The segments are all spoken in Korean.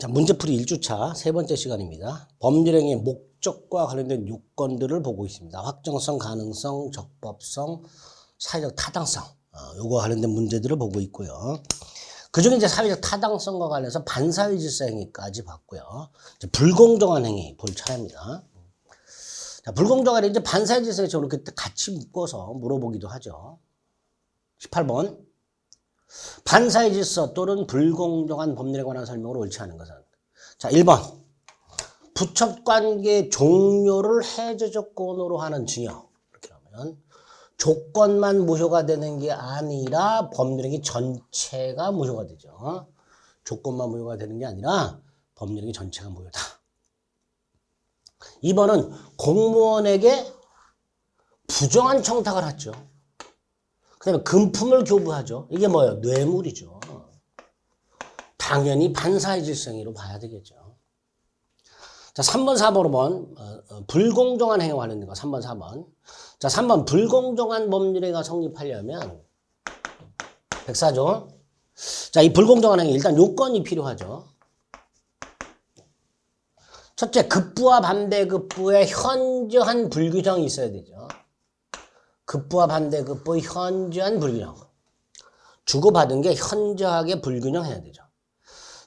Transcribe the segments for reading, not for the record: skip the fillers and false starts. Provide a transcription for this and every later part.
자, 문제풀이 1주차 세 번째 시간입니다. 법률행위의 목적과 관련된 요건들을 보고 있습니다. 확정성, 가능성, 적법성, 사회적 타당성. 요거 관련된 문제들을 보고 있고요. 그중에 이제 사회적 타당성과 관련해서 반사회 질서 행위까지 봤고요. 이제 불공정한 행위 볼 차례입니다. 자, 불공정한 행위, 이제 반사회 질서에 저렇게 같이 묶어서 물어보기도 하죠. 18번. 반사회 질서 또는 불공정한 법률에 관한 설명으로 옳지 않은 것은. 자, 1번. 부첩관계 종료를 해제 조건으로 하는 증여. 이렇게 하면 조건만 무효가 되는 게 아니라 법률행위 전체가 무효가 되죠. 조건만 무효가 되는 게 아니라 법률행위 전체가 무효다. 2번은 공무원에게 부정한 청탁을 하죠. 그 다음에 금품을 교부하죠. 이게 뭐예요? 뇌물이죠. 당연히 반사회 질서 행위로 봐야 되겠죠. 자, 3번, 4번, 불공정한 행위와 관련된 거, 3번, 4번. 자, 3번, 불공정한 법률행위가 성립하려면, 104조. 자, 이 불공정한 행위, 일단 요건이 필요하죠. 첫째, 급부와 반대급부의 현저한 불균형이 있어야 되죠. 급부와 반대급부의 현저한 불균형. 주고받은 게 현저하게 불균형해야 되죠.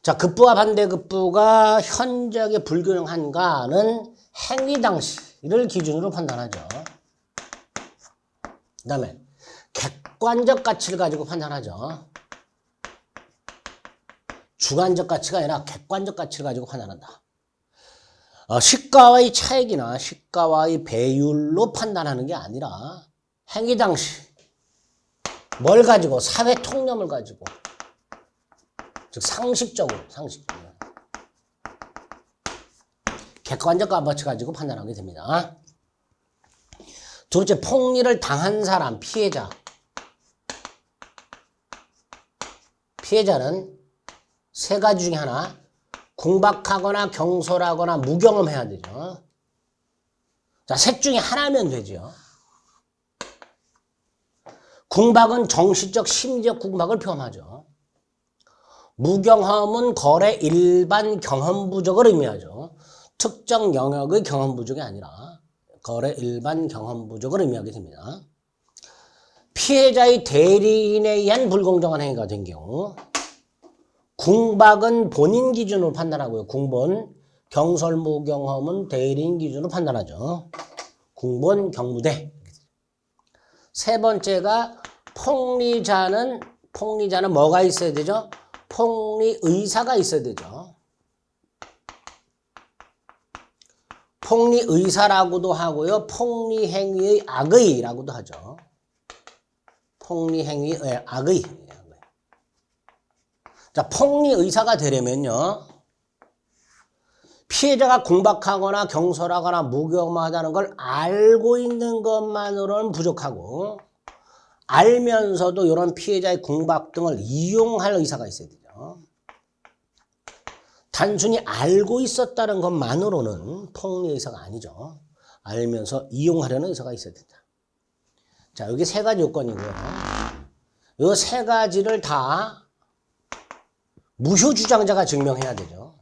자, 급부와 반대급부가 현저하게 불균형한가는 행위 당시를 기준으로 판단하죠. 그 다음에 객관적 가치를 가지고 판단하죠. 주관적 가치가 아니라 객관적 가치를 가지고 판단한다. 시가와의 차액이나 시가와의 배율로 판단하는 게 아니라 행위 당시 뭘 가지고? 사회 통념을 가지고, 즉 상식적으로 객관적 가치 가지고 판단하게 됩니다. 두 번째, 폭리를 당한 사람, 피해자는 세 가지 중에 하나, 궁박하거나 경솔하거나 무경험해야 되죠. 자, 셋 중에 하나면 되죠. 궁박은 정신적, 심리적 궁박을 포함하죠. 무경험은 거래 일반 경험 부족을 의미하죠. 특정 영역의 경험 부족이 아니라 거래 일반 경험 부족을 의미하게 됩니다. 피해자의 대리인에 의한 불공정한 행위가 된 경우, 궁박은 본인 기준으로 판단하고요. 궁본, 경솔, 무경험은 대리인 기준으로 판단하죠. 궁본, 경무대. 세 번째가 폭리자는 뭐가 있어야 되죠? 폭리 의사가 있어야 되죠. 폭리 의사라고도 하고요. 폭리 행위의 악의라고도 하죠. 폭리 행위의 악의. 자, 폭리 의사가 되려면요. 피해자가 궁박하거나 경솔하거나 무경험하다는 걸 알고 있는 것만으로는 부족하고, 알면서도 이런 피해자의 궁박 등을 이용할 의사가 있어야 되죠. 단순히 알고 있었다는 것만으로는 폭리 의사가 아니죠. 알면서 이용하려는 의사가 있어야 된다. 자, 여기 세 가지 요건이고요. 이 세 가지를 다 무효 주장자가 증명해야 되죠.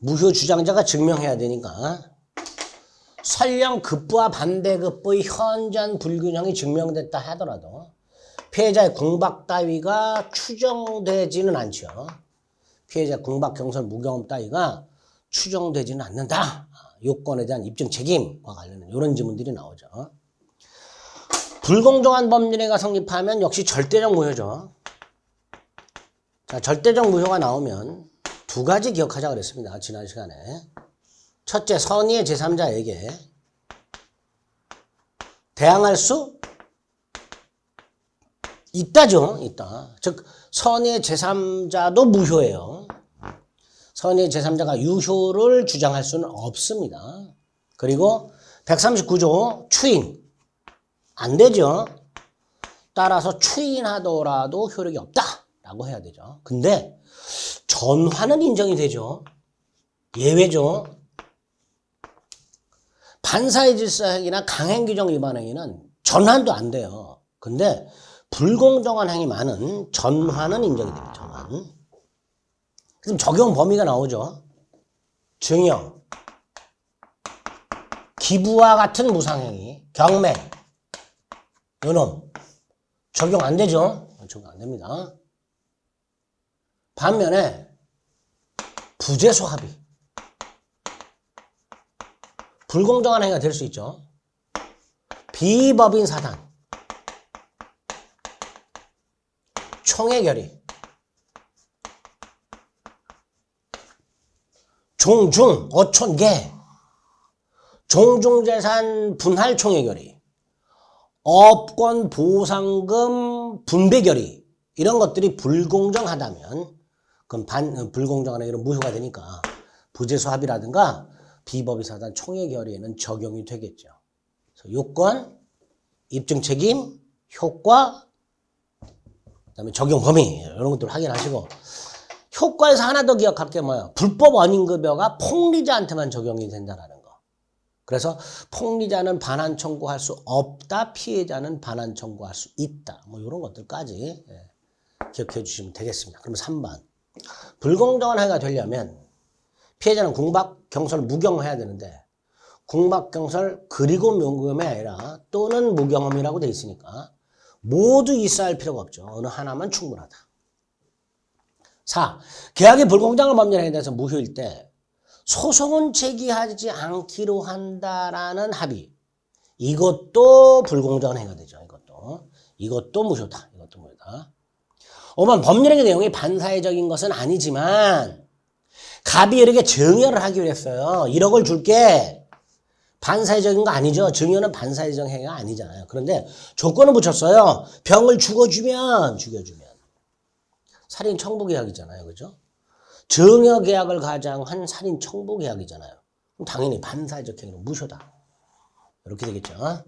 무효 주장자가 증명해야 되니까, 설령 급부와 반대급부의 현저한 불균형이 증명됐다 하더라도 피해자의 궁박 따위가 추정되지는 않죠. 피해자 궁박, 경솔, 무경험 따위가 추정되지는 않는다. 요건에 대한 입증 책임과 관련된 이런 지문들이 나오죠. 불공정한 법률행위가 성립하면 역시 절대적 무효죠. 자, 절대적 무효가 나오면 두 가지 기억하자 그랬습니다. 지난 시간에. 첫째, 선의의 제3자에게 대항할 수 있다죠. 있다. 즉 선의의 제3자도 무효예요. 선의의 제3자가 유효를 주장할 수는 없습니다. 그리고 139조 추인. 안 되죠. 따라서 추인하더라도 효력이 없다라고 해야 되죠. 근데 전환은 인정이 되죠. 예외죠. 반사회 질서 행위나 강행 규정 위반 행위는 전환도 안 돼요. 근데 불공정한 행위 많은 전환은 인정이 됩니다. 전환. 그럼 적용 범위가 나오죠. 증여, 기부와 같은 무상행위, 경매, 요놈 적용 안 되죠. 적용 안 됩니다. 반면에 부재소 합의, 불공정한 행위가 될 수 있죠. 비법인 사단, 총회 결의, 종중, 어촌계, 종중재산 분할 총회 결의, 업권 보상금 분배 결의, 이런 것들이 불공정하다면 그럼 불공정한 행위는 무효가 되니까 부재소 합의라든가 비법인 사단 총회 결의에는 적용이 되겠죠. 그래서 요건, 입증 책임, 효과, 그다음에 적용 범위 이런 것들 확인하시고, 효과에서 하나 더 기억할 게 뭐야? 불법 원인급여가 폭리자한테만 적용이 된다라는 거. 그래서 폭리자는 반환 청구할 수 없다, 피해자는 반환 청구할 수 있다. 뭐 이런 것들까지 기억해 주시면 되겠습니다. 그럼 3번. 불공정한 행위가 되려면 피해자는 궁박, 경설, 무경험해야 되는데, 궁박, 경설 그리고 무경험이 아니라 또는 무경험이라고 돼 있으니까 모두 있어야 할 필요가 없죠. 어느 하나만 충분하다. 4. 계약이 불공정한 법률 행위에 대해서 무효일 때 소송은 제기하지 않기로 한다라는 합의. 이것도 불공정한 행위가 되죠. 이것도 무효다. 이것도 무효다. 5번 법률행위 내용이 반사회적인 것은 아니지만 갑이 이렇게 증여를 하기로 했어요. 1억을 줄게. 반사회적인 거 아니죠. 증여는 반사회적 행위가 아니잖아요. 그런데 조건을 붙였어요. 병을 죽여주면. 살인 청부 계약이잖아요. 그죠? 증여 계약을 가장한 살인 청부 계약이잖아요. 그럼 당연히 반사회적 행위는 무효다. 이렇게 되겠죠.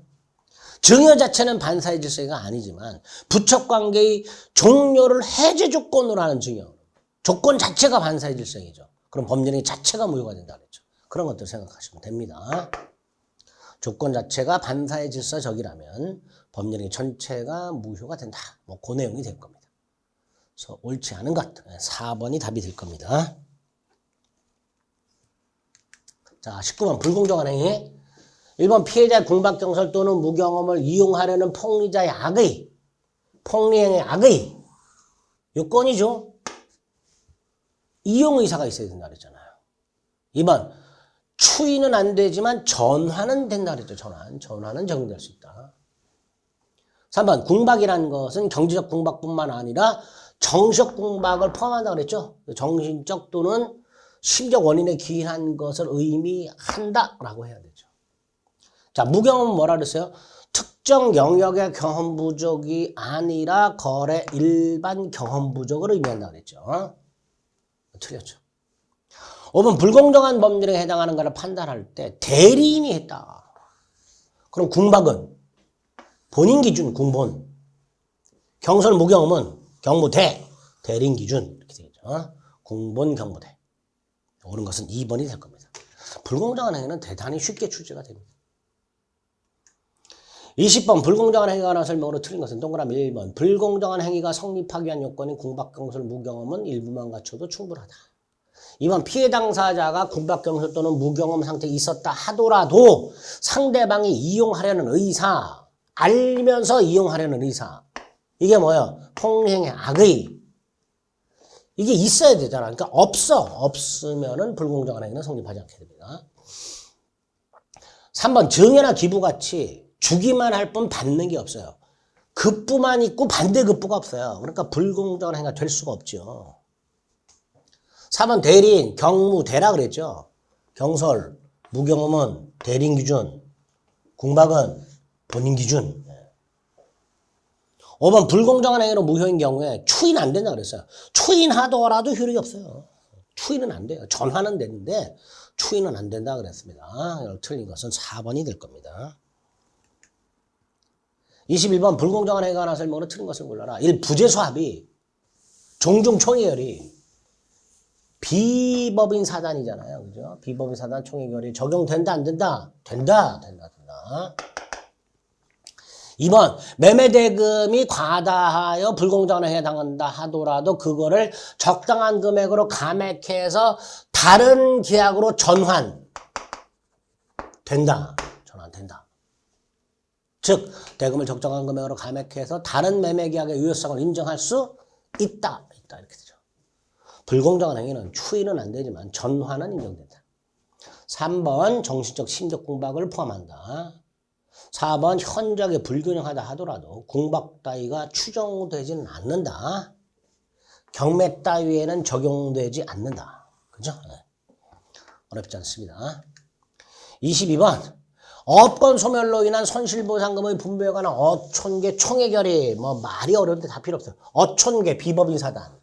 증여 자체는 반사회 질서가 아니지만 부척관계의 종료를 해제 조건으로 하는 증여. 조건 자체가 반사회 질서이죠. 그럼 법률행위 자체가 무효가 된다 그랬죠. 그런 것들 생각하시면 됩니다. 조건 자체가 반사회 질서적이라면 법률행위 전체가 무효가 된다. 뭐 그 내용이 될 겁니다. 그래서 옳지 않은 것 4번이 답이 될 겁니다. 자, 19번 불공정한 행위. 1번 피해자의 궁박경설 또는 무경험을 이용하려는 폭리자의 악의, 폭리행의 악의 요건이죠. 이용 의사가 있어야 된다 그랬잖아요. 2번 추인은 안 되지만 전환은 된다 그랬죠. 전환은 적용될 수 있다. 3번 궁박이라는 것은 경제적 궁박뿐만 아니라 정신적 궁박을 포함한다 그랬죠. 정신적 또는 심적 원인에 기인한 것을 의미한다라고 해야 되죠. 자, 무경험은 뭐라 그랬어요? 특정 영역의 경험 부족이 아니라 거래 일반 경험 부족을 의미한다 그랬죠. 틀렸죠. 5번 불공정한 법률에 해당하는 것을 판단할 때 대리인이 했다. 그럼 궁박은 본인 기준 궁본, 경설 무경험은 경무대, 대리인 기준 이렇게 되겠죠. 궁본 경무대. 옳은 것은 2번이 될 겁니다. 불공정한 행위는 대단히 쉽게 출제가 됩니다. 20번 불공정한 행위가 하나 설명으로 틀린 것은 동그라미 1번 불공정한 행위가 성립하기 위한 요건인 궁박경설 무경험은 일부만 갖춰도 충분하다. 2번 피해 당사자가 궁박경설 또는 무경험 상태에 있었다 하더라도 상대방이 이용하려는 의사, 알면서 이용하려는 의사, 이게 뭐예요? 폭리행의 악의, 이게 있어야 되잖아. 그러니까 없으면은 불공정한 행위는 성립하지 않게 됩니다. 3번 증여나 기부같이 주기만 할 뿐 받는 게 없어요. 급부만 있고 반대급부가 없어요. 그러니까 불공정한 행위가 될 수가 없죠. 4번 대리인, 경무, 대라 그랬죠. 경설, 무경험은 대리인 기준, 궁박은 본인 기준. 5번 불공정한 행위로 무효인 경우에 추인 안 된다 그랬어요. 추인하더라도 효력이 없어요. 추인은 안 돼요. 전환은 되는데 추인은 안 된다 그랬습니다. 틀린 것은 4번이 될 겁니다. 21번 불공정한 행위가 하나 설명으로 틀린 것을 골라라. 1. 부재소 합의, 종중 총회결의, 비법인 사단이잖아요. 그죠? 비법인 사단 총회결의 적용된다 안 된다? 된다. 2번 매매대금이 과다하여 불공정한 행위에 해당한다 하더라도 그거를 적당한 금액으로 감액해서 다른 계약으로 전환 된다. 즉 대금을 적정한 금액으로 감액해서 다른 매매계약의 유효성을 인정할 수 있다. 이렇게 되죠. 불공정한 행위는 추이는 안 되지만 전환은 인정된다. 3번 정신적 심적 공박을 포함한다. 4번 현저하게 불균형하다 하더라도 공박 따위가 추정되지는 않는다. 경매 따위에는 적용되지 않는다. 그죠? 네. 어렵지 않습니다. 22번 업권 소멸로 인한 손실보상금의 분배에 관한 어촌계 총회결의 뭐 말이 어려운데 다 필요 없어요. 어촌계 비법인 사단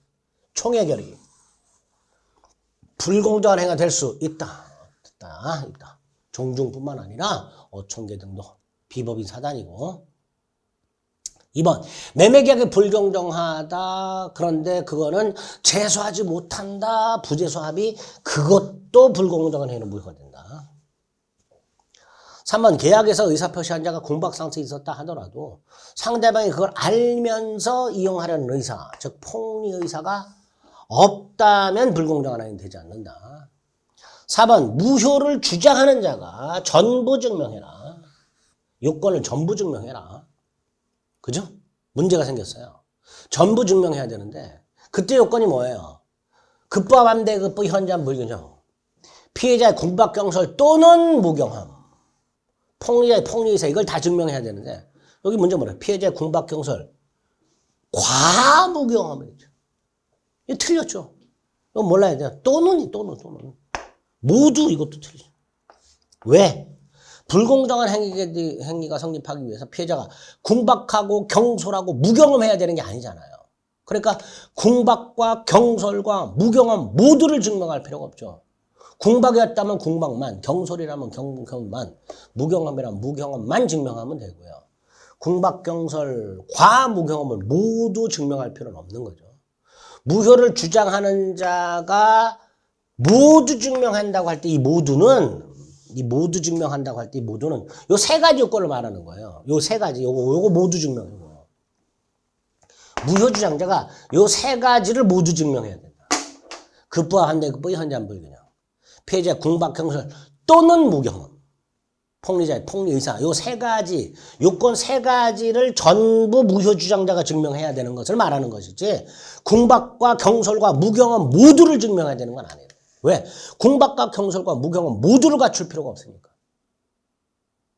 총회결의 불공정한 행위가 될 수 있다. 있다. 종중뿐만 아니라 어촌계 등도 비법인 사단이고. 2번 매매계약이 불공정하다. 그런데 그거는 제소하지 못한다. 부재소합의 그것도 불공정한 행위로 무효가 된다. 3번 계약에서 의사표시한 자가 공박상태에 있었다 하더라도 상대방이 그걸 알면서 이용하려는 의사, 즉 폭리 의사가 없다면 불공정한 행위는 되지 않는다. 4번 무효를 주장하는 자가 전부 증명해라. 요건을 전부 증명해라. 그죠? 문제가 생겼어요. 전부 증명해야 되는데 그때 요건이 뭐예요? 급부와 반대급부 현저한 불균형, 피해자의 공박경설 또는 무경함, 폭리자의 폭리의사 이걸 다 증명해야 되는데 여기 문제 뭐래요? 피해자의 공박경설 과무경함이죠. 이거 틀렸죠. 이거 몰라야 돼요. 또는 모두 이것도 틀리죠. 왜? 불공정한 행위가 성립하기 위해서 피해자가 공박하고 경솔하고 무경험해야 되는 게 아니잖아요. 그러니까 공박과 경솔과 무경험 모두를 증명할 필요가 없죠. 공박이었다면 공박만, 경솔이라면 경솔만, 무경험이라면 무경험만 증명하면 되고요. 공박, 경솔, 과무경험을 모두 증명할 필요는 없는 거죠. 무효를 주장하는 자가 모두 증명한다고 할 때 이 모두 증명한다고 할 때 이 모두는 요 세 가지 요건을 말하는 거예요. 요 세 가지, 요거 모두 증명해요. 무효 주장자가 요 세 가지를 모두 증명해야 된다. 급부와 반대급부, 현저한 불균형, 피해자의 공박, 경솔 또는 무경험, 폭리자의 폭리의사 요 세 가지 요건 세 가지를 전부 무효 주장자가 증명해야 되는 것을 말하는 것이지 공박과 경솔과 무경험 모두를 증명해야 되는 건 아니에요. 왜? 공박과 경솔과 무경험 모두를 갖출 필요가 없으니까.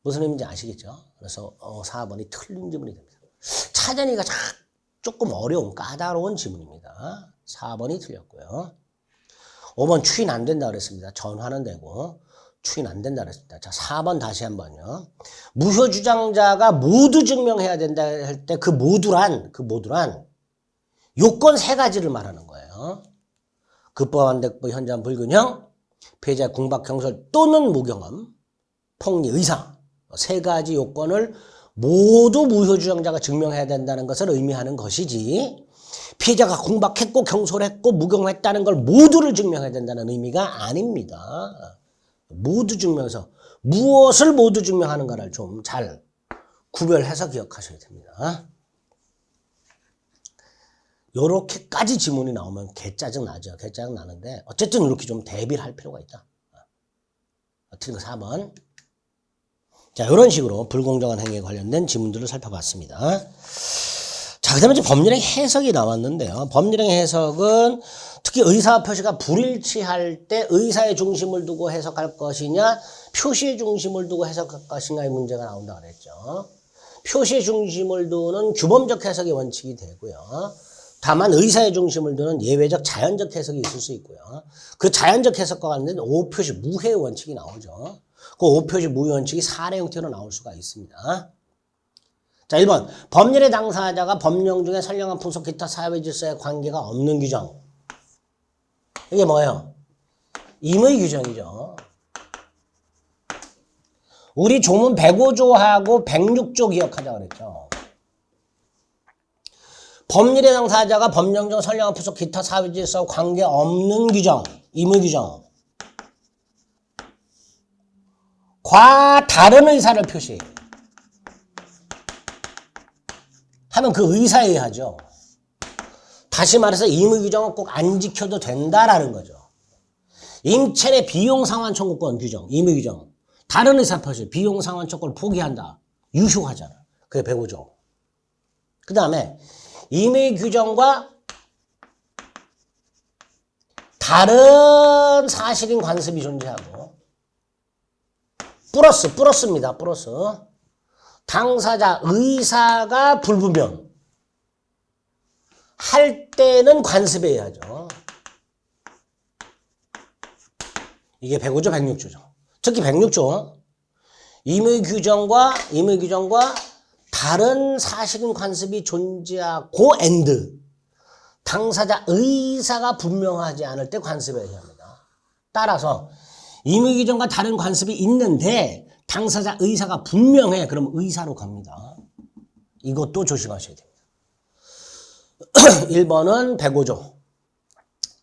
무슨 의미인지 아시겠죠? 그래서 4번이 틀린 지문이 됩니다. 찾아내기가 조금 어려운 까다로운 지문입니다. 4번이 틀렸고요. 5번 추인 안 된다 그랬습니다. 전환은 되고 추인 안 된다 그랬습니다. 자, 4번 다시 한번요. 무효 주장자가 모두 증명해야 된다 할 때 그 모두란 요건 세 가지를 말하는 거예요. 급부와 반대급부, 현저한 불균형, 피해자의 공박, 경솔 또는 무경험, 폭리, 의사 세 가지 요건을 모두 무효 주장자가 증명해야 된다는 것을 의미하는 것이지 피해자가 공박했고 경솔했고 무경험했다는 걸 모두를 증명해야 된다는 의미가 아닙니다. 모두 증명해서 무엇을 모두 증명하는가를 좀 잘 구별해서 기억하셔야 됩니다. 요렇게까지 지문이 나오면 개짜증 나죠. 개짜증 나는데 어쨌든 이렇게 좀 대비를 할 필요가 있다. 틀린 거 4번. 자, 이런 식으로 불공정한 행위에 관련된 지문들을 살펴봤습니다. 자, 그 다음에 이제 법률행 해석이 나왔는데요. 법률행 해석은 특히 의사 표시가 불일치할 때 의사의 중심을 두고 해석할 것이냐, 표시의 중심을 두고 해석할 것이냐의 문제가 나온다고 그랬죠. 표시의 중심을 두는 규범적 해석이 원칙이 되고요. 다만 의사의 중심을 두는 예외적 자연적 해석이 있을 수 있고요. 그 자연적 해석과 관련된 오표시 무해의 원칙이 나오죠. 그 오표시 무해 원칙이 사례 형태로 나올 수가 있습니다. 자, 1번 법률의 당사자가 법령 중에 선량한 풍속 기타 사회 질서에 관계가 없는 규정. 이게 뭐예요? 임의 규정이죠. 우리 조문 105조하고 106조 기억하자 그랬죠. 법률의 당사자가 법령 중 선량한 풍속 기타 사회 질서와 관계 없는 규정, 임의 규정. 과 다른 의사를 표시. 하면 그 의사에 하죠. 다시 말해서 임의규정은 꼭 안 지켜도 된다라는 거죠. 임체내 비용상환 청구권 규정, 임의규정. 다른 의사표시, 비용상환 청구권을 포기한다. 유효하잖아. 그게 105조. 그 다음에 임의규정과 다른 사실인 관습이 존재하고 플러스입니다. 플러스. 당사자 의사가 불분명 할 때는 관습에 의하죠. 이게 105조, 106조죠. 특히 106조 임의규정과 다른 사실인 관습이 존재하고 당사자 의사가 분명하지 않을 때 관습에 의합니다. 따라서 임의규정과 다른 관습이 있는데 당사자 의사가 분명해. 그럼 의사로 갑니다. 이것도 조심하셔야 됩니다. 1번은 105조.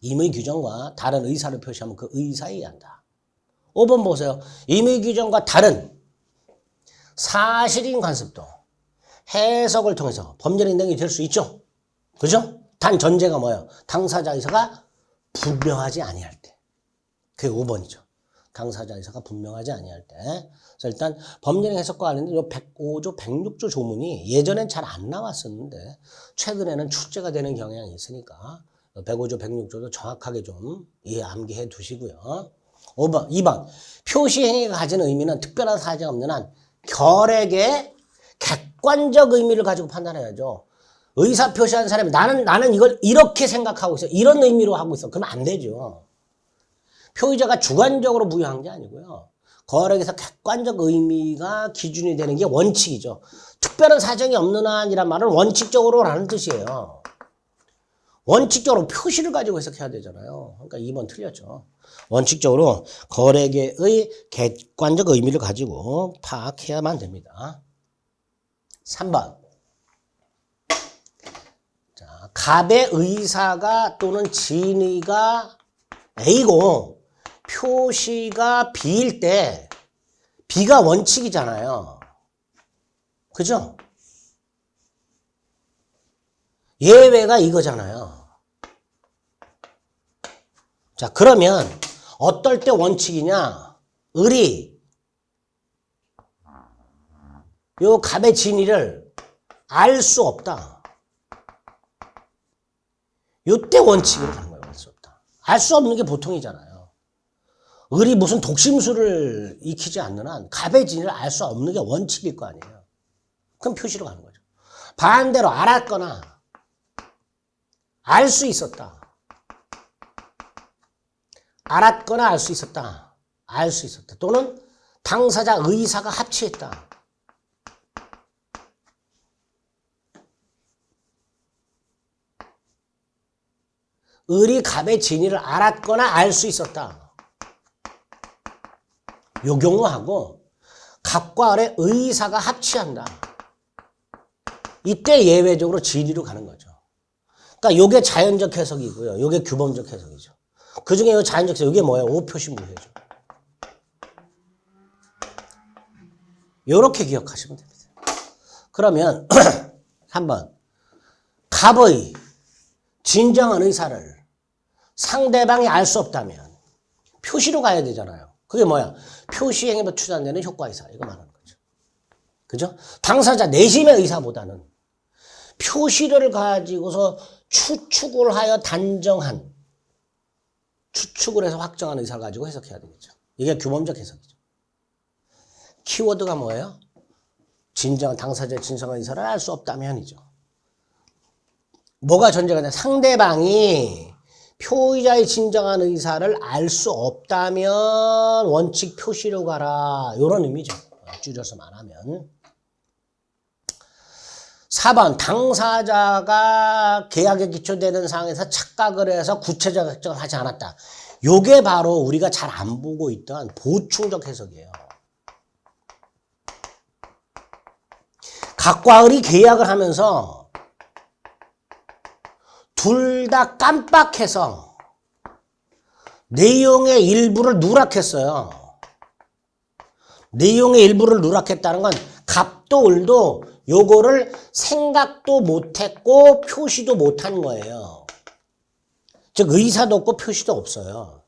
임의규정과 다른 의사를 표시하면 그 의사에 의한다. 5번 보세요. 임의규정과 다른 사실인 관습도 해석을 통해서 법률 인정이 될 수 있죠. 그죠? 단 전제가 뭐예요? 당사자 의사가 분명하지 아니할 때. 그게 5번이죠. 당사자 의사가 분명하지 아니할 때. 그래서 일단 법률 해석과 관련된 요 105조, 106조 조문이 예전엔 잘 안 나왔었는데 최근에는 출제가 되는 경향이 있으니까 105조, 106조도 정확하게 좀 암기해 두시고요. 2번. 표시행위가 가지는 의미는 특별한 사정이 없는 한 결액의 객관적 의미를 가지고 판단해야죠. 의사 표시한 사람이 나는 이걸 이렇게 생각하고 있어. 이런 의미로 하고 있어. 그러면 안 되죠. 표의자가 주관적으로 부여한 게 아니고요. 거액에서 객관적 의미가 기준이 되는 게 원칙이죠. 특별한 사정이 없는 한이란 말은 원칙적으로라는 뜻이에요. 원칙적으로 표시를 가지고 해석해야 되잖아요. 그러니까 2번 틀렸죠. 원칙적으로 거액의 객관적 의미를 가지고 파악해야만 됩니다. 3번. 자, 갑의 의사가 또는 진의가 A고 표시가 B일 때 B가 원칙이잖아요. 그죠? 예외가 이거잖아요. 자, 그러면 어떨 때 원칙이냐? 요 갑의 진의를 알 수 없다. 요때 원칙으로 가는 거예요. 알 수 없다. 알 수 없는 게 보통이잖아요. 을이 무슨 독심술을 익히지 않는 한 갑의 진의를 알 수 없는 게 원칙일 거 아니에요. 그럼 표시로 가는 거죠. 반대로 알았거나 알 수 있었다. 알았거나 알 수 있었다. 알 수 있었다. 또는 당사자 의사가 합치했다. 을이 갑의 진의를 알았거나 알 수 있었다. 요 경우하고 갑과 을의 의사가 합치한다. 이때 예외적으로 진의로 가는 거죠. 그러니까 요게 자연적 해석이고요. 요게 규범적 해석이죠. 그 중에 요 자연적 해석, 요게 뭐예요? 오표시 무효죠. 요렇게 기억하시면 됩니다. 그러면 3번. 갑의 진정한 의사를 상대방이 알 수 없다면 표시로 가야 되잖아요. 그게 뭐야? 표시행위로 추산되는 효과의사. 이거 말하는 거죠. 그죠? 당사자 내심의 의사보다는 표시를 가지고서 추측을 하여 단정한, 추측을 해서 확정한 의사를 가지고 해석해야 되겠죠. 이게 규범적 해석이죠. 키워드가 뭐예요? 진정한 당사자의 진정한 의사를 알 수 없다면이죠. 뭐가 전제가 되냐? 상대방이 표의자의 진정한 의사를 알 수 없다면 원칙 표시로 가라. 이런 의미죠. 줄여서 말하면. 4번. 당사자가 계약에 기초되는 사항에서 착각을 해서 구체적 결정을 하지 않았다. 요게 바로 우리가 잘 안 보고 있던 보충적 해석이에요. 갑과 을이 계약을 하면서 둘 다 깜빡해서 내용의 일부를 누락했어요. 내용의 일부를 누락했다는 건 갑도 을도 요거를 생각도 못했고 표시도 못한 거예요. 즉 의사도 없고 표시도 없어요.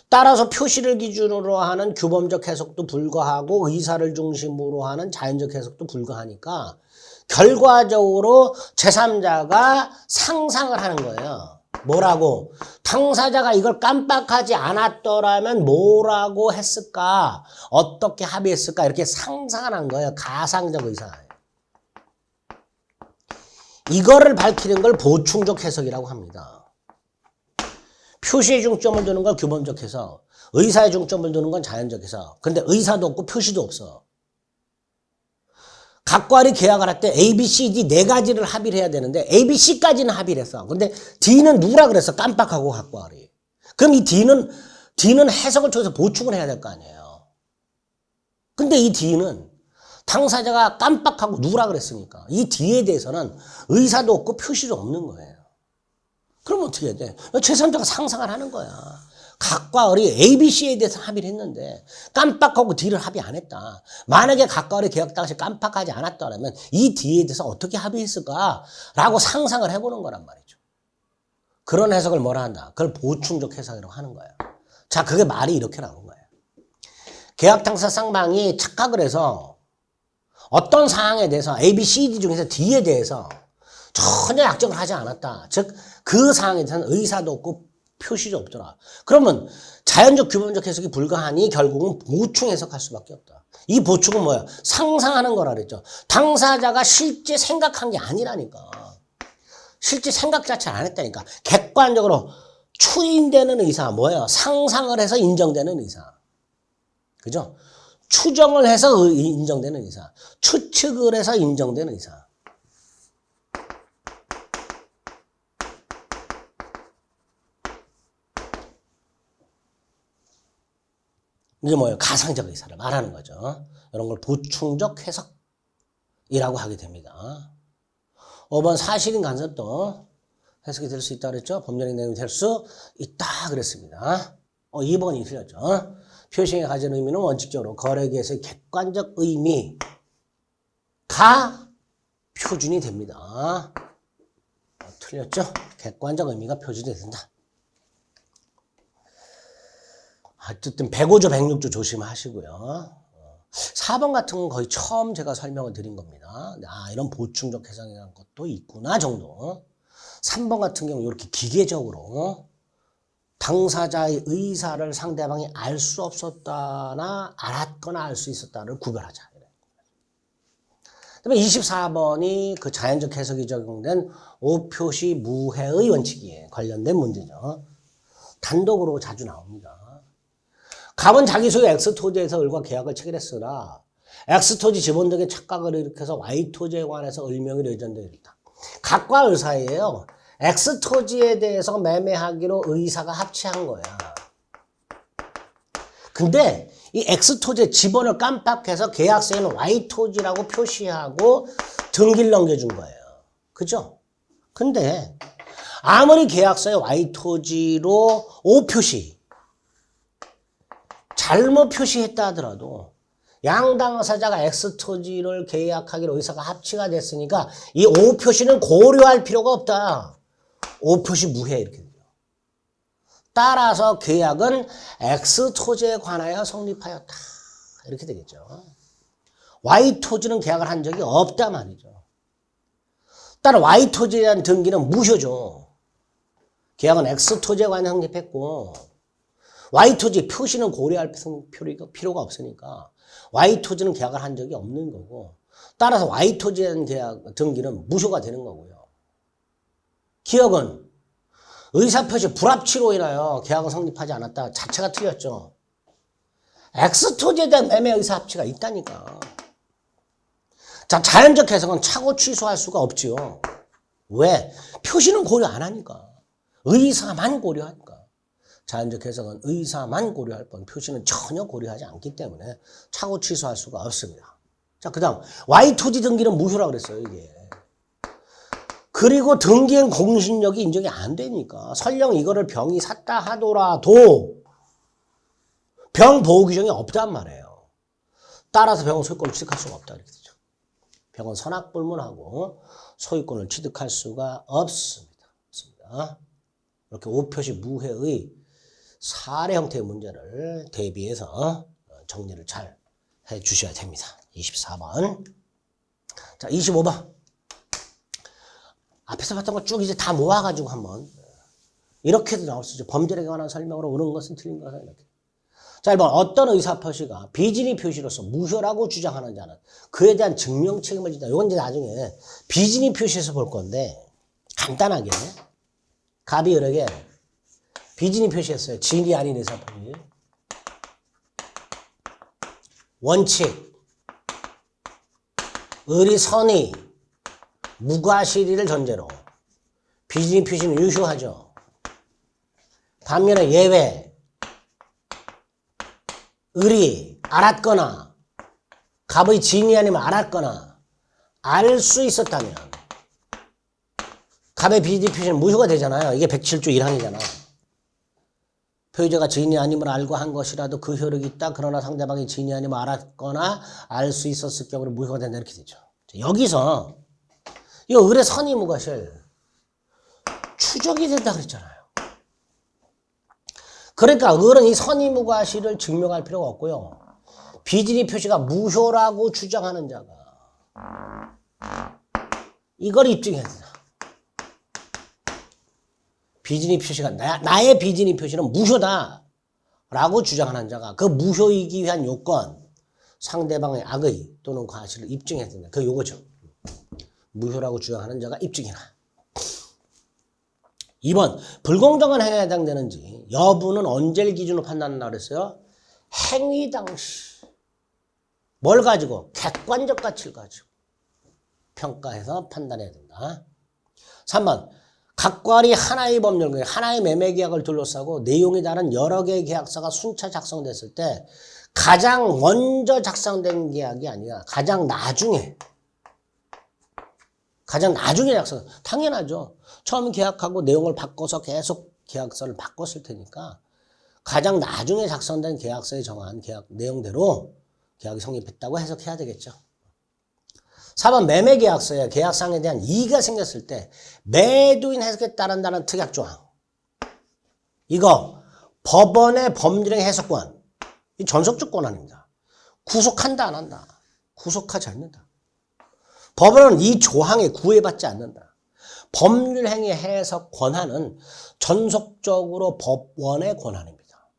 따라서 표시를 기준으로 하는 규범적 해석도 불가하고 의사를 중심으로 하는 자연적 해석도 불가하니까 결과적으로 제3자가 상상을 하는 거예요. 뭐라고? 당사자가 이걸 깜빡하지 않았더라면 뭐라고 했을까? 어떻게 합의했을까? 이렇게 상상을 한 거예요. 가상적 의사예요. 이거를 밝히는 걸 보충적 해석이라고 합니다. 표시에 중점을 두는 건 규범적 해석, 의사에 중점을 두는 건 자연적 해석. 근데 의사도 없고 표시도 없어. 각과 R이 계약을 할 때 A, B, C, D 네 가지를 합의를 해야 되는데 A, B, C까지는 합의를 했어. 근데 D는 누구라 그랬어? 깜빡하고 각과 R이. 그럼 이 D는 해석을 통해서 보충을 해야 될 거 아니에요. 근데 이 D는 당사자가 깜빡하고 누구라 그랬으니까 이 D에 대해서는 의사도 없고 표시도 없는 거예요. 그럼 어떻게 해야 돼? 제3자가 상상을 하는 거야. 각과 R이 A, B, C에 대해서 합의를 했는데 깜빡하고 D를 합의 안 했다. 만약에 각과 R이 계약 당시 깜빡하지 않았다면 이 D에 대해서 어떻게 합의했을까라고 상상을 해보는 거란 말이죠. 그런 해석을 뭐라 한다? 그걸 보충적 해석이라고 하는 거예요. 자, 그게 말이 이렇게 나온 거예요. 계약 당사 쌍방이 착각을 해서 어떤 사항에 대해서 A, B, C, D 중에서 D에 대해서 전혀 약정을 하지 않았다. 즉 그 사항에 대해서는 의사도 없고 표시도 없더라. 그러면 자연적 규범적 해석이 불가하니 결국은 보충 해석할 수밖에 없다. 이 보충은 뭐야? 상상하는 거라 그랬죠. 당사자가 실제 생각한 게 아니라니까. 실제 생각 자체를 안 했다니까. 객관적으로 추인되는 의사 뭐예요? 상상을 해서 인정되는 의사. 그죠? 추정을 해서 인정되는 의사. 추측을 해서 인정되는 의사. 이게 뭐예요? 가상적 의사를 말하는 거죠. 이런 걸 보충적 해석이라고 하게 됩니다. 5번 사실인 간섭도 해석이 될 수 있다 그랬죠? 법률적 내용이 될 수 있다 그랬습니다. 2번이 틀렸죠? 표시행위 가진 의미는 원칙적으로 거래계에서의 객관적 의미가 표준이 됩니다. 틀렸죠? 객관적 의미가 표준이 된다. 어쨌든 105조 106조 조심하시고요. 4번 같은 건 거의 처음 제가 설명을 드린 겁니다. 이런 보충적 해석이라는 것도 있구나 정도. 3번 같은 경우 이렇게 기계적으로 당사자의 의사를 상대방이 알 수 없었다나 알았거나 알 수 있었다를 구별하자. 그다음에 24번이 그 자연적 해석이 적용된 오표시 무해의 원칙에 관련된 문제죠. 단독으로 자주 나옵니다. 갑은 자기 소유 X토지에서 을과 계약을 체결했으나 X토지 지분등의 착각을 일으켜서 Y토지에 관해서 을명의로 의존되어 있다. 갑과 을 사이에요. X토지에 대해서 매매하기로 의사가 합치한 거야. 근데 이 X토지의 지분을 깜빡해서 계약서에는 Y토지라고 표시하고 등기를 넘겨준 거예요. 그죠? 근데 아무리 계약서에 Y토지로 O표시 잘못 표시했다 하더라도 양당사자가 X토지를 계약하기로 의사가 합치가 됐으니까 이 O표시는 고려할 필요가 없다. O표시 무해 이렇게 돼요. 따라서 계약은 X토지에 관하여 성립하였다. 이렇게 되겠죠. Y토지는 계약을 한 적이 없다 말이죠. 따라 Y토지에 대한 등기는 무효죠. 계약은 X토지에 관해 성립했고 Y토지 표시는 고려할 필요가 없으니까 Y토지는 계약을 한 적이 없는 거고 따라서 Y토지에 대한 계약 등기는 무효가 되는 거고요. 기억은 의사표시 불합치로 인하여 계약은 성립하지 않았다. 자체가 틀렸죠. X토지에 대한 매매 의사 합치가 있다니까. 자, 자연적 해석은 차고 취소할 수가 없지요. 왜? 표시는 고려 안 하니까. 의사만 고려하니까. 자연적 해석은 의사만 고려할 뿐 표시는 전혀 고려하지 않기 때문에 차고 취소할 수가 없습니다. 자, 그 다음 Y토지 등기는 무효라고 그랬어요. 이게. 그리고 등기엔 공신력이 인정이 안 되니까 설령 이거를 병이 샀다 하더라도 병 보호 규정이 없단 말이에요. 따라서 병은 소유권을 취득할 수가 없다 이렇게 되죠. 병은 선악불문하고 소유권을 취득할 수가 없습니다. 이렇게 5표시 무효의 사례 형태의 문제를 대비해서 정리를 잘 해주셔야 됩니다. 24번. 자, 25번. 앞에서 봤던 거 쭉 이제 다 모아가지고 한번 이렇게도 나올 수 있죠. 범죄에 관한 설명으로 옳은 것은 틀린 것은 이렇게. 자, 1번. 어떤 의사표시가 비진의 표시로서 무효라고 주장하는 자는 그에 대한 증명 책임을 진다. 이건 이제 나중에 비진의 표시에서 볼 건데 간단하게 갑이 여러 개 비진의 표시했어요. 진이 아닌 의사표시. 원칙, 의리, 선의, 무과실의를 전제로 비진의 표시는 유효하죠. 반면에 예외, 의리, 알았거나 갑의 진이 아니면 알았거나 알 수 있었다면 갑의 비진의 표시는 무효가 되잖아요. 이게 107조 1항이잖아. 표의자가 진이 아님을 알고 한 것이라도 그 효력이 있다. 그러나 상대방이 진이 아님을 알았거나 알 수 있었을 경우는 무효가 된다. 이렇게 되죠. 여기서 이 의뢰 선의 무과실 추정이 된다 그랬잖아요. 그러니까 을은 이 선의 무과실을 증명할 필요가 없고요. 비진의 표시가 무효라고 주장하는 자가 이걸 입증해야 된다. 비진의 표시가 나의 비진의 표시는 무효다라고 주장하는 자가 그 무효이기 위한 요건 상대방의 악의 또는 과실을 입증해야 된다. 그 요거죠. 무효라고 주장하는 자가 입증해라. 2번 불공정한 행위에 해당되는지 여부는 언제를 기준으로 판단한다고 그랬어요? 행위 당시 뭘 가지고? 객관적 가치를 가지고 평가해서 판단해야 된다. 3번 각괄이 하나의 법률, 하나의 매매계약을 둘러싸고 내용이 다른 여러 개의 계약서가 순차 작성됐을 때 가장 먼저 작성된 계약이 아니라 가장 나중에 작성. 당연하죠. 처음 계약하고 내용을 바꿔서 계속 계약서를 바꿨을 테니까 가장 나중에 작성된 계약서에 정한 계약 내용대로 계약이 성립했다고 해석해야 되겠죠. 4번 매매계약서에 계약상에 대한 이의가 생겼을 때 매도인 해석에 따른다는 특약조항. 이거 법원의 법률행 해석권. 이 전속적 권한입니다. 구속한다 안 한다. 구속하지 않는다. 법원은 이 조항에 구애받지 않는다. 법률행위 해석 권한은 전속적으로 법원의 권한입니다.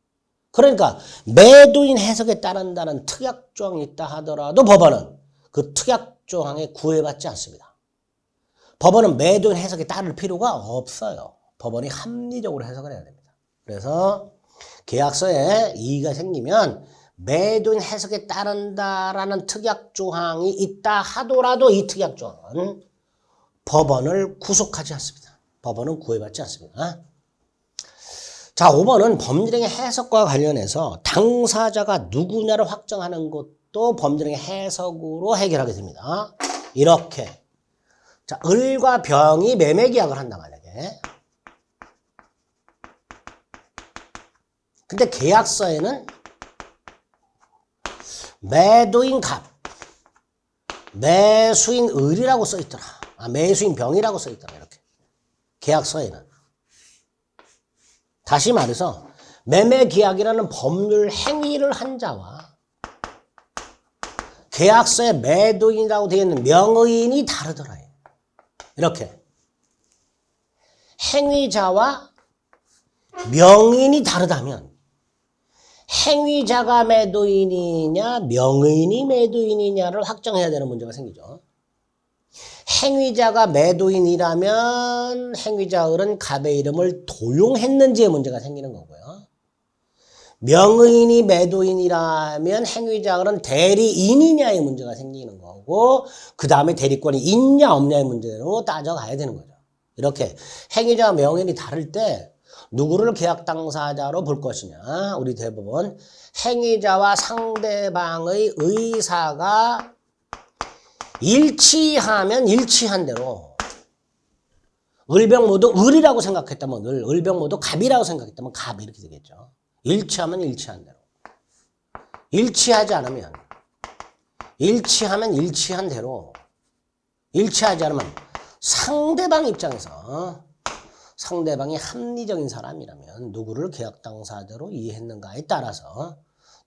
그러니까 매도인 해석에 따른다는 특약조항이 있다 하더라도 법원은 그 특약조항에 구애받지 않습니다. 법원은 매도인 해석에 따를 필요가 없어요. 법원이 합리적으로 해석을 해야 됩니다. 그래서 계약서에 이의가 생기면 매도인 해석에 따른다라는 특약조항이 있다 하더라도 이 특약조항은 법원을 구속하지 않습니다. 법원은 구애받지 않습니다. 자, 5번은 법률행위 해석과 관련해서 당사자가 누구냐를 확정하는 것도 법률행위 해석으로 해결하게 됩니다. 이렇게. 자, 을과 병이 매매계약을 한다 만약에. 근데 계약서에는 매도인 갑, 매수인 을이라고 써있더라. 매수인 병이라고 써있더라. 이렇게. 계약서에는. 다시 말해서 매매계약이라는 법률 행위를 한 자와 계약서에 매도인이라고 되어 있는 명의인이 다르더라. 이렇게. 행위자와 명의인이 다르다면 행위자가 매도인이냐 명의인이 매도인이냐를 확정해야 되는 문제가 생기죠. 행위자가 매도인이라면 행위자 을은 갑의 이름을 도용했는지의 문제가 생기는 거고요. 명의인이 매도인이라면 행위자 을은 대리인이냐의 문제가 생기는 거고 그 다음에 대리권이 있냐 없냐의 문제로 따져가야 되는 거죠. 이렇게 행위자와 명의인이 다를 때 누구를 계약 당사자로 볼 것이냐. 우리 대법원 행위자와 상대방의 의사가 일치하면 일치한 대로 을병 모두 을이라고 생각했다면 을병 모두 갑이라고 생각했다면 갑 이렇게 되겠죠. 일치하면 일치한 대로. 일치하지 않으면 일치하면 일치한 대로 일치하지 않으면 상대방 입장에서 상대방이 합리적인 사람이라면 누구를 계약 당사자로 이해했는가에 따라서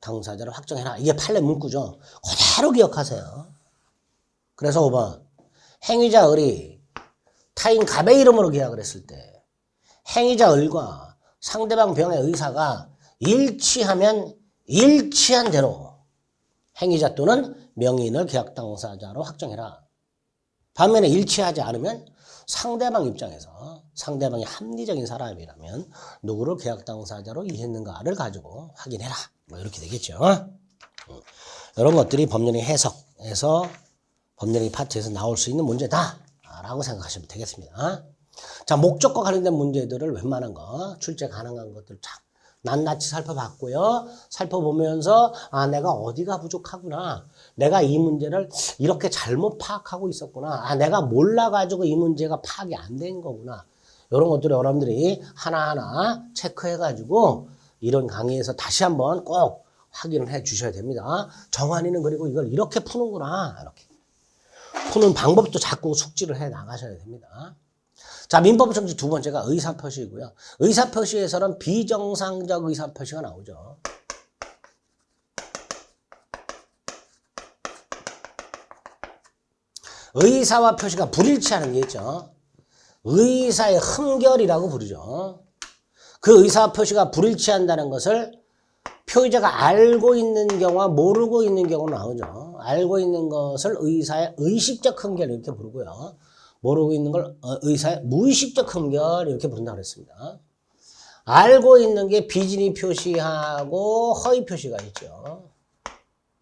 당사자를 확정해라. 이게 판례 문구죠. 그대로 기억하세요. 그래서 5번 행위자 을이 타인 갑의 이름으로 계약을 했을 때 행위자 을과 상대방 병의 의사가 일치하면 일치한 대로 행위자 또는 명의인을 계약 당사자로 확정해라. 반면에 일치하지 않으면 상대방 입장에서 상대방이 합리적인 사람이라면 누구를 계약 당사자로 이해했는가를 가지고 확인해라. 뭐 이렇게 되겠죠. 이런 것들이 법령의 해석에서 법령의 파트에서 나올 수 있는 문제다라고 생각하시면 되겠습니다. 자, 목적과 관련된 문제들을 웬만한 거 출제 가능한 것들 쫙 낱낱이 살펴봤고요. 살펴보면서 내가 어디가 부족하구나. 내가 이 문제를 이렇게 잘못 파악하고 있었구나. 내가 몰라가지고 이 문제가 파악이 안 된 거구나. 이런 것들을 여러분들이 하나하나 체크해가지고 이런 강의에서 다시 한번 꼭 확인을 해 주셔야 됩니다. 정환이는 그리고 이걸 이렇게 푸는구나. 이렇게 푸는 방법도 자꾸 숙지를 해 나가셔야 됩니다. 자, 민법 정지 두 번째가 의사표시이고요. 의사표시에서는 비정상적 의사표시가 나오죠. 의사와 표시가 불일치하는 게 있죠. 의사의 흠결이라고 부르죠. 그 의사 표시가 불일치한다는 것을 표의자가 알고 있는 경우와 모르고 있는 경우는 나오죠. 알고 있는 것을 의사의 의식적 흠결 이렇게 부르고요. 모르고 있는 걸 의사의 무의식적 흠결 이렇게 부른다고 그랬습니다. 알고 있는 게 비진이 표시하고 허위 표시가 있죠.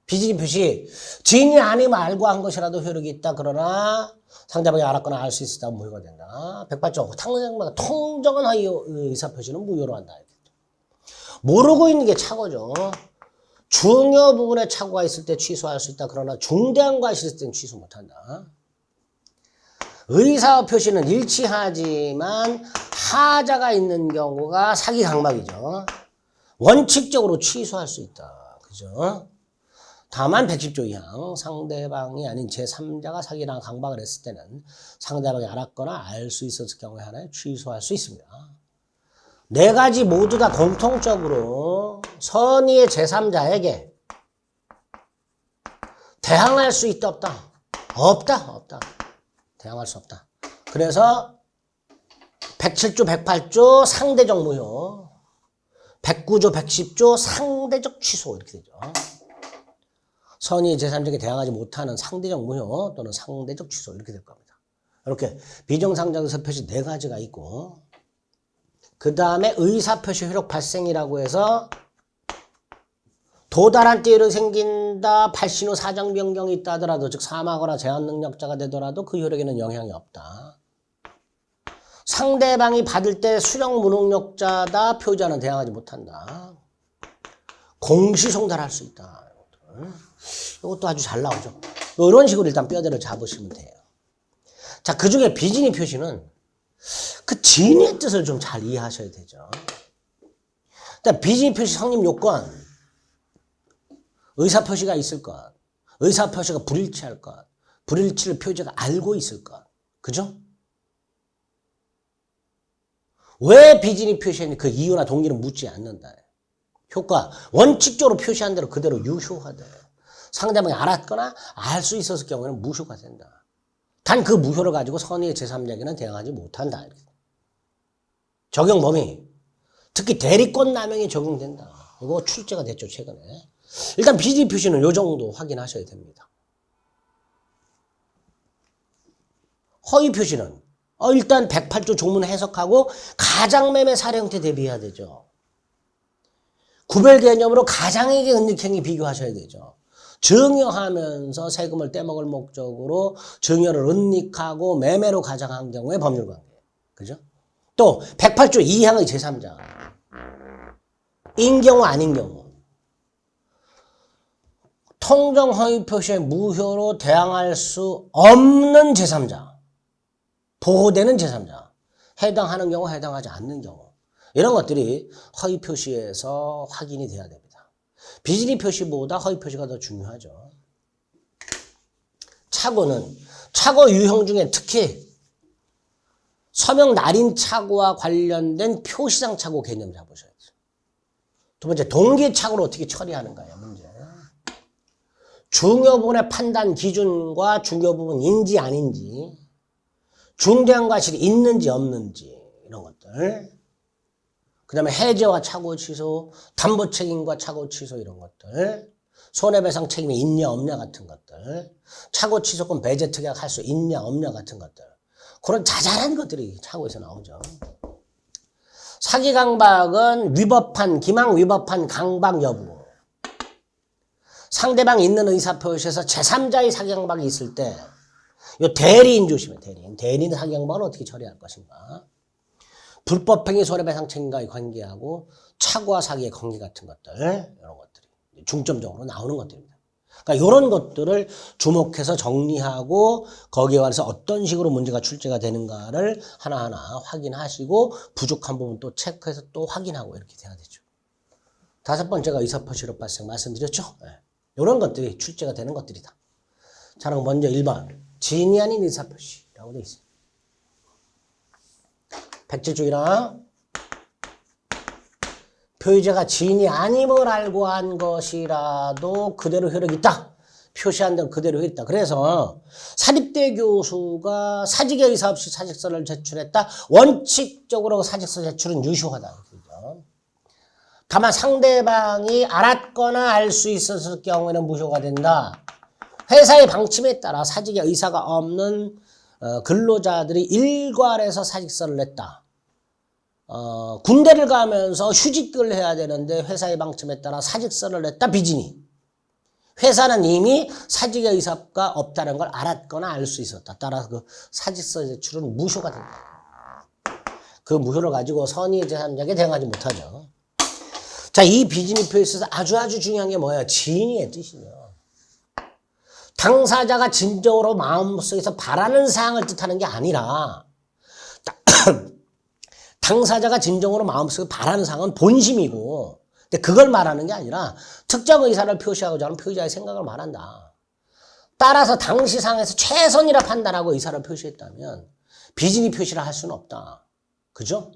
비진이 표시, 진이 아니면 알고 한 것이라도 효력이 있다. 그러나 상대방이 알았거나 알 수 있다. 무효가 된다. 백발적 탕생마다 통정한 허위 의사표시는 무효로 한다. 모르고 있는 게 착오죠. 중요 부분에 착오가 있을 때 취소할 수 있다. 그러나 중대한 과실이 있을 때는 취소 못한다. 의사 표시는 일치하지만 하자가 있는 경우가 사기 강박이죠. 원칙적으로 취소할 수 있다. 그죠? 다만 110조 이항 상대방이 아닌 제3자가 사기랑 강박을 했을 때는 상대방이 알았거나 알 수 있었을 경우에 하나에 취소할 수 있습니다. 네 가지 모두 다 공통적으로 선의의 제3자에게 대항할 수 있다 없다? 없다. 대항할 수 없다. 그래서 107조 108조 상대적 무효, 109조 110조 상대적 취소 이렇게 되죠. 선의의 제3자에게 대항하지 못하는 상대적 무효 또는 상대적 취소 이렇게 될 겁니다. 이렇게 비정상적 의사표시 네 가지가 있고 그 다음에 의사표시 효력 발생이라고 해서 도달한 때로 생긴다. 발신 후 사정 변경이 있다 하더라도 즉 사망하거나 제한 능력자가 되더라도 그 효력에는 영향이 없다. 상대방이 받을 때 수령 무능력자다. 표의자는 대항하지 못한다. 공시송달할 수 있다. 이것도 아주 잘 나오죠. 이런 식으로 일단 뼈대를 잡으시면 돼요. 자, 그 중에 비진이 표시는 그 진의 뜻을 좀 잘 이해하셔야 되죠. 일단 비진이 표시 성립 요건, 의사표시가 있을 것, 의사표시가 불일치할 것, 불일치를 표의자가 알고 있을 것, 그죠? 왜 비진이 표시했는지 그 이유나 동기는 묻지 않는다. 효과, 원칙적으로 표시한 대로 그대로 유효하다. 상대방이 알았거나 알 수 있었을 경우에는 무효가 된다. 단 그 무효를 가지고 선의의 제3자에게는 대항하지 못한다. 적용 범위, 특히 대리권 남용이 적용된다. 이거 출제가 됐죠, 최근에. 일단 비진이 표시는 이 정도 확인하셔야 됩니다. 허위 표시는 일단 108조 조문 해석하고 가장매매 사례 형태 대비해야 되죠. 구별 개념으로 가장에게 은닉행위 비교하셔야 되죠. 증여하면서 세금을 떼먹을 목적으로 증여를 은닉하고 매매로 가장한 경우에 법률관계. 그죠? 또 108조 2항의 제3자. 인 경우 아닌 경우. 통정 허위 표시의 무효로 대항할 수 없는 제3자. 보호되는 제3자. 해당하는 경우, 해당하지 않는 경우. 이런 것들이 허위 표시에서 확인이 돼야 됩니다. 비진이 표시보다 허위 표시가 더 중요하죠. 착오는 착오 유형 중에 특히 서명 날인 착오와 관련된 표시상 착오 개념 잡으셔야죠. 두 번째, 동기 착오를 어떻게 처리하는가요, 문제. 중요 부분의 판단 기준과 중요 부분 인지 아닌지, 중대한 과실이 있는지 없는지 이런 것들. 그 다음에 해제와 착오 취소, 담보 책임과 착오 취소 이런 것들. 손해배상 책임이 있냐 없냐 같은 것들. 착오 취소권 배제 특약 할 수 있냐 없냐 같은 것들. 그런 자잘한 것들이 착오에서 나오죠. 사기 강박은 위법한, 기망 위법한 강박 여부. 상대방이 있는 의사표시에서 제3자의 사기 강박이 있을 때, 요 대리인 조심해, 대리인. 대리인 사기 강박은 어떻게 처리할 것인가. 불법행위 손해배상 책임과의 관계하고 착오와 사기의 관계 같은 것들, 이런 것들이 중점적으로 나오는 것들입니다. 그러니까 이런 것들을 주목해서 정리하고 거기에 관해서 어떤 식으로 문제가 출제가 되는가를 하나하나 확인하시고 부족한 부분 또 체크해서 또 확인하고 이렇게 돼야 되죠. 다섯 번째가 의사표시로 발생 말씀드렸죠. 네. 이런 것들이 출제가 되는 것들이다. 자, 그럼 먼저 1번 진이 아닌 의사표시라고 되어 있습니다. 백지주의랑 표의자가 진이 아님을 알고 한 것이라도 그대로 효력이 있다. 표시한 대로 그대로 효력이 있다. 그래서 사립대 교수가 사직의 의사 없이 사직서를 제출했다. 원칙적으로 사직서 제출은 유효하다. 다만 상대방이 알았거나 알 수 있었을 경우에는 무효가 된다. 회사의 방침에 따라 사직의 의사가 없는 근로자들이 일괄해서 사직서를 냈다. 군대를 가면서 휴직을 해야 되는데 회사의 방침에 따라 사직서를 냈다. 비진이. 회사는 이미 사직의 의사가 없다는 걸 알았거나 알 수 있었다. 따라서 그 사직서 제출은 무효가 된다. 그 무효를 가지고 선의 제3자에게 대응하지 못하죠. 자, 이 비진이표에 있어서 아주 중요한 게 뭐예요? 진의의 뜻이에요. 당사자가 진정으로 마음속에서 바라는 사항을 뜻하는 게 아니라 당사자가 진정으로 마음속에 바라는 사항은 본심이고, 근데 그걸 말하는 게 아니라 특정 의사를 표시하고자 하는 표의자의 생각을 말한다. 따라서 당시 상황에서 최선이라 판단하고 의사를 표시했다면 비진이 표시를 할 수는 없다. 그죠?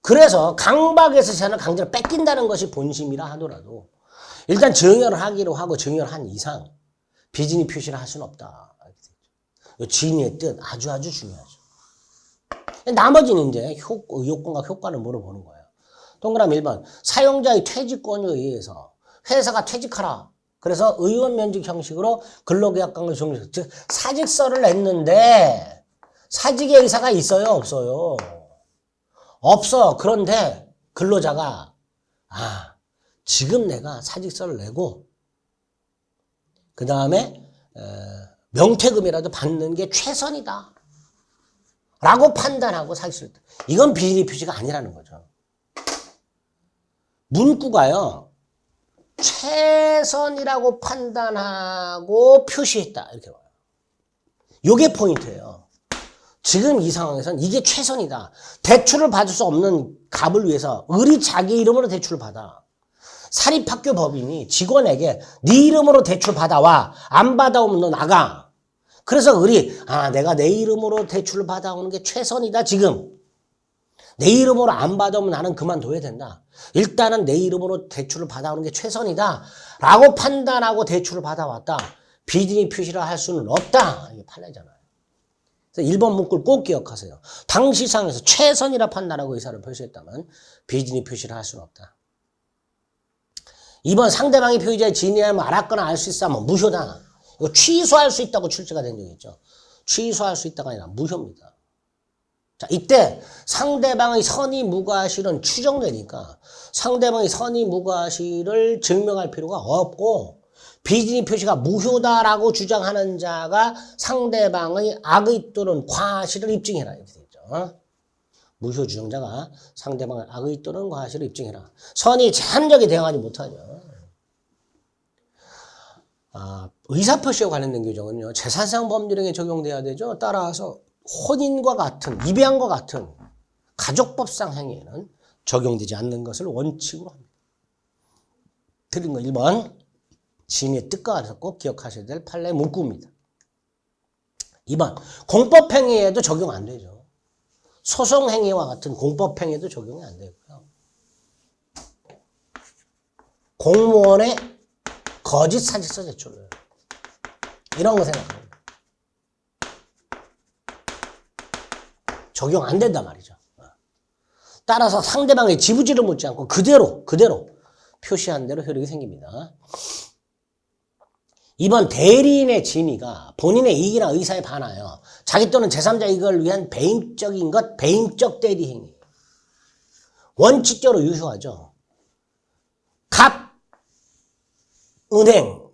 그래서 강박에서 제한을 강제로 뺏긴다는 것이 본심이라 하더라도 일단 증여를 하기로 하고 증여를 한 이상 비진이 표시를 할 수는 없다. 진의의 뜻 아주 중요하죠. 나머지는 이제 요건과 효과를 물어보는 거예요. 동그라미 1번. 사용자의 퇴직권에 의해서 회사가 퇴직하라. 그래서 의원 면직 형식으로 근로계약관을 종료. 즉 사직서를 냈는데 사직의 의사가 있어요, 없어요? 없어. 그런데 근로자가 지금 내가 사직서를 내고 그 다음에 명퇴금이라도 받는 게 최선이다 라고 판단하고 사직서를 냈다. 이건 비진이 표시가 아니라는 거죠. 문구가요 최선이라고 판단하고 표시했다 이렇게 봐요. 이게 포인트예요. 지금 이 상황에서는 이게 최선이다. 대출을 받을 수 없는 갑을 위해서 을이 자기 이름으로 대출을 받아. 사립학교 법인이 직원에게 네 이름으로 대출 받아와. 안 받아오면 너 나가. 그래서 을이 내가 내 이름으로 대출을 받아오는 게 최선이다 지금. 내 이름으로 안 받아오면 나는 그만둬야 된다. 일단은 내 이름으로 대출을 받아오는 게 최선이다 라고 판단하고 대출을 받아왔다. 비진이 표시를 할 수는 없다. 이게 판례잖아요. 그래서 1번 문구를 꼭 기억하세요. 당시 상황에서 최선이라 판단하고 의사를 표시했다면 비진이 표시를 할 수는 없다. 2번 상대방이 표의자의 진의하면 알았거나 알 수 있어 하면 무효다. 이거 취소할 수 있다고 출제가 된 적이 있죠. 취소할 수 있다가 아니라 무효입니다. 자, 이때 상대방의 선의 무과실은 추정되니까 상대방의 선의 무과실을 증명할 필요가 없고 비진이 표시가 무효다라고 주장하는 자가 상대방의 악의 또는 과실을 입증해라. 이렇게 되죠. 무효 주장자가 상대방의 악의 또는 과실을 입증해라. 선의 제한적에 대응하지 못하죠. 의사표시와 관련된 규정은요. 재산상 법률행위에 적용돼야 되죠. 따라서 혼인과 같은, 입양과 같은 가족법상 행위에는 적용되지 않는 것을 원칙으로 합니다. 틀린 거 1번. 진위의 뜻과 같아서 꼭 기억하셔야 될 판례 문구입니다. 2번 공법행위에도 적용 안 되죠. 소송행위와 같은 공법행위에도 적용이 안 되고요. 공무원의 거짓 사직서 제출 이런 거 생각합니다. 적용 안 된단 말이죠. 따라서 상대방의 지부지를 묻지 않고 그대로 표시한 대로 효력이 생깁니다. 2번 대리인의 진위가 본인의 이익이나 의사에 반하여 자기 또는 제3자 이익을 위한 배임적인 것, 배임적 대리행위. 원칙적으로 유효하죠. 갑, 은행,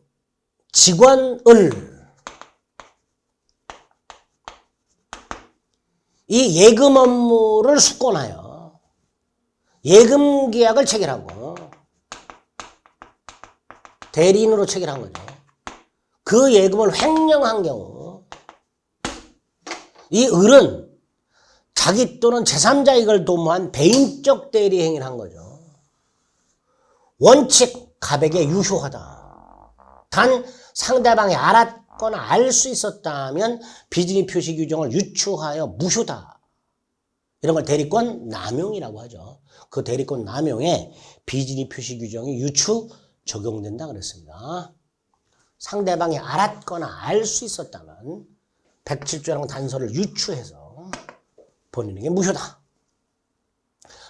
직원을 이 예금 업무를 수권하여 예금 계약을 체결하고 대리인으로 체결한 거죠. 그 예금을 횡령한 경우 이 을은 자기 또는 제3자 이익을 도모한 배임적 대리 행위를 한 거죠. 원칙 갑에게 유효하다. 단 상대방이 알았거나 알 수 있었다면 비진위 표시 규정을 유추하여 무효다. 이런 걸 대리권 남용이라고 하죠. 그 대리권 남용에 비진위 표시 규정이 유추 적용된다 그랬습니다. 상대방이 알았거나 알 수 있었다면 107조랑 단서를 유추해서 본인에게 무효다.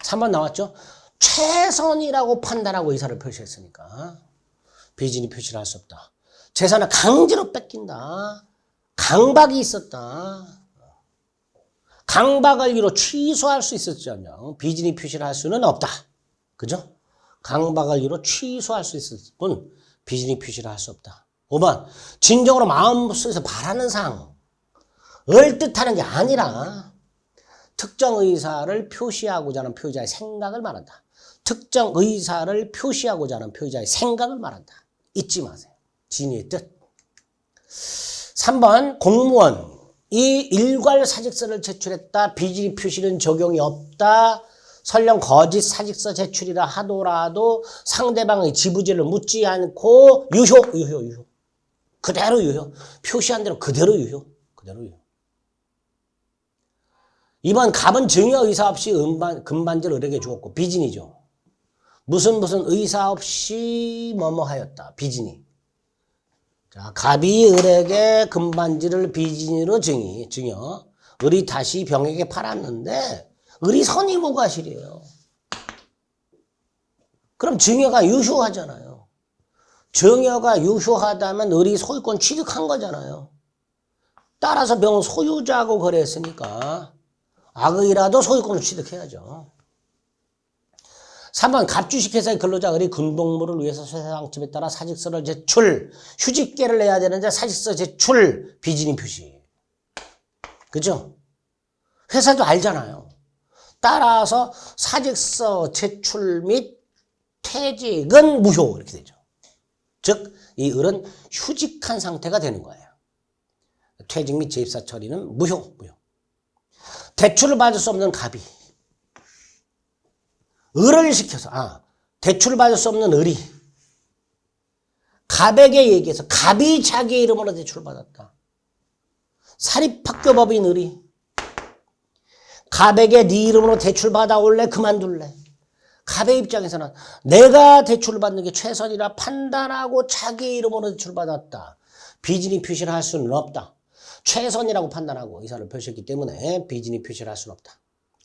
3번 나왔죠? 최선이라고 판단하고 의사를 표시했으니까 비진위 표시를 할 수 없다. 재산을 강제로 뺏긴다. 강박이 있었다. 강박을 이유로 취소할 수 있었지만 비진위 표시를 할 수는 없다. 그죠? 강박을 이유로 취소할 수 있었을 뿐 비진위 표시를 할 수 없다. 5번 진정으로 마음속에서 바라는 사항을 뜻하는 게 아니라 특정 의사를 표시하고자 하는 표의자의 생각을 말한다. 특정 의사를 표시하고자 하는 표의자의 생각을 말한다. 잊지 마세요. 진위의 뜻. 3번 공무원 이 일괄 사직서를 제출했다. 비진위 표시는 적용이 없다. 설령 거짓 사직서 제출이라 하더라도 상대방의 지부지를 묻지 않고 유효. 그대로 유효. 표시한 대로 그대로 유효. 2번 갑은 증여 의사 없이 금반지를 을에게 주었고 비진이죠. 무슨 의사 없이 뭐뭐하였다. 비진이. 자, 갑이 을에게 금반지를 비진이로 증여. 을이 다시 병에게 팔았는데 을이 선의무과실이에요. 그럼 증여가 유효하잖아요. 증여가 유효하다면 을이 소유권 취득한 거잖아요. 따라서 병은 소유자하고 거래했으니까 악의라도 소유권을 취득해야죠. 3번 갑주식회사의 근로자 을이 군복무를 위해서 세상집에 따라 사직서를 제출, 휴직계를 내야 되는데 사직서 제출, 비진위 표시. 그죠? 회사도 알잖아요. 따라서 사직서 제출 및 퇴직은 무효 이렇게 되죠. 즉, 이 을은 휴직한 상태가 되는 거예요. 퇴직 및 재입사 처리는 무효. 대출을 받을 수 없는 갑이 을을 시켜서 대출을 받을 수 없는 을이 갑에게 얘기해서 갑이 자기 이름으로 대출을 받았다. 사립학교법인 을이 갑에게 네 이름으로 대출 받아올래 그만둘래. 갑의 입장에서는 내가 대출을 받는 게 최선이라 판단하고 자기 이름으로 대출을 받았다. 비진위 표시를 할 수는 없다. 최선이라고 판단하고 의사를 표시했기 때문에 비진위 표시를 할 수는 없다.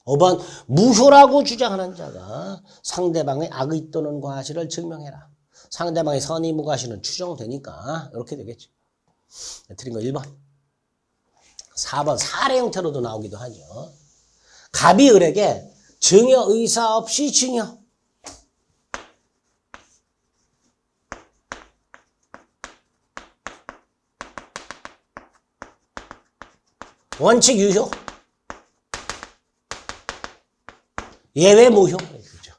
5번 무효라고 주장하는 자가 상대방의 악의 또는 과실을 증명해라. 상대방의 선의무과실은 추정되니까 이렇게 되겠죠. 틀린 거 1번. 4번 사례 형태로도 나오기도 하죠. 갑이 을에게 증여 의사 없이 증여. 원칙 유효. 예외 무효. 그렇죠.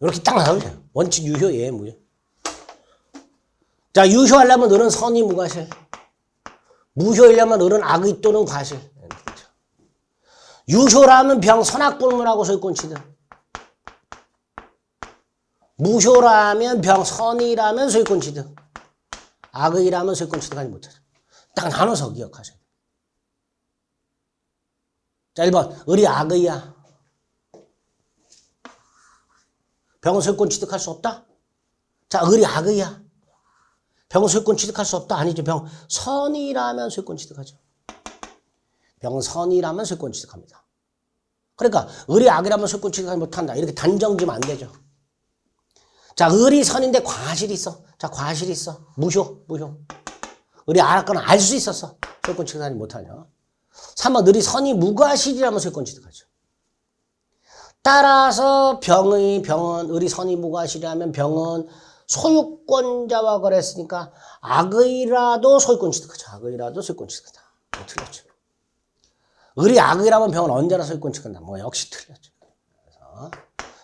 이렇게 딱 나오죠. 원칙 유효, 예외 무효. 자, 유효하려면 을은 선의무과실. 무효이려면 을은 악의 또는 과실. 유효라면 병 선악불문하고 소유권 취득. 무효라면 병, 선이라면 소유권 취득. 악의라면 소유권 취득하지 못하죠. 딱 나눠서 기억하셔야 돼요. 자, 1번. 의리 악의야. 병은 소유권 취득할 수 없다? 자, 의리 악의야. 병은 소유권 취득할 수 없다? 아니죠. 병, 선이라면 소유권 취득하죠. 병은 선이라면 소유권 취득합니다. 그러니까 의리 악이라면 소유권 취득하지 못한다. 이렇게 단정 지으면 안 되죠. 자, 의리 선인데 과실이 있어. 자, 과실이 있어. 무효. 의리 악거나 알 수 있었어. 소유권 취득하지 못하죠. 3번 의리 선이 무과실이라면 소유권 취득하죠. 따라서 병은 의리 선이 무과실이라면 병은 소유권자와 거래했으니까 악의라도 소유권 취득하죠. 악의라도 소유권 취득한다. 틀렸죠. 의리 악의라면 병은 언제나 소유권 취득한다. 뭐 역시 틀렸죠. 그래서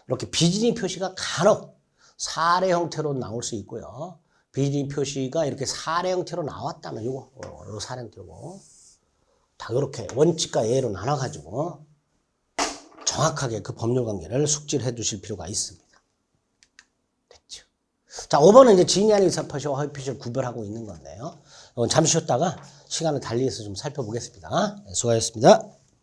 이렇게 비진이 표시가 간혹 사례 형태로 나올 수 있고요. 비진이 표시가 이렇게 사례 형태로 나왔다면 요거 사례 형태고 다 이렇게 원칙과 예로 나눠가지고 정확하게 그 법률 관계를 숙지를 해 두실 필요가 있습니다. 됐죠. 자, 5번은 이제 진위 아닌 의사 표시와 허위 표시를 구별하고 있는 건데요. 잠시 쉬었다가 시간을 달리해서 좀 살펴보겠습니다. 네, 수고하셨습니다.